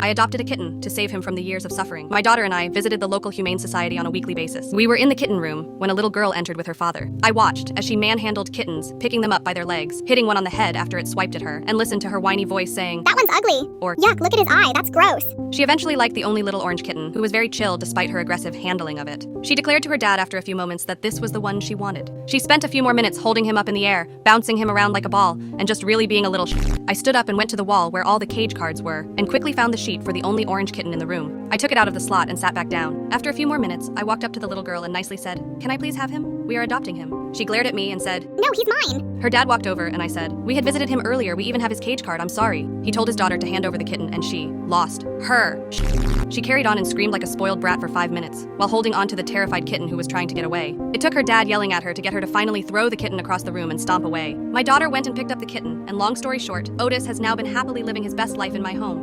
I adopted a kitten to save him from the years of suffering. My daughter and I visited the local humane society on a weekly basis. We were in the kitten room when a little girl entered with her father. I watched as she manhandled kittens, picking them up by their legs, hitting one on the head after it swiped at her, and listened to her whiny voice saying, "That one's ugly." Or, "Yuck, look at his eye, that's gross." She eventually liked the only little orange kitten, who was very chill despite her aggressive handling of it. She declared to her dad after a few moments that this was the one she wanted. She spent a few more minutes holding him up in the air, bouncing him around like a ball, and just really being a little I stood up and went to the wall where all the cage cards were, and quickly found the sheet for the only orange kitten in the room. I took it out of the slot and sat back down. After a few more minutes, I walked up to the little girl and nicely said, "Can I please have him? We are adopting him." She glared at me and said, "No, he's mine." Her dad walked over and I said, "We had visited him earlier, we even have his cage card, I'm sorry." He told his daughter to hand over the kitten and she lost her. She carried on and screamed like a spoiled brat for 5 minutes, while holding on to the terrified kitten who was trying to get away. It took her dad yelling at her to get her to finally throw the kitten across the room and stomp away. My daughter went and picked up the kitten, and long story short, Otis has now been happily living his best life in my home.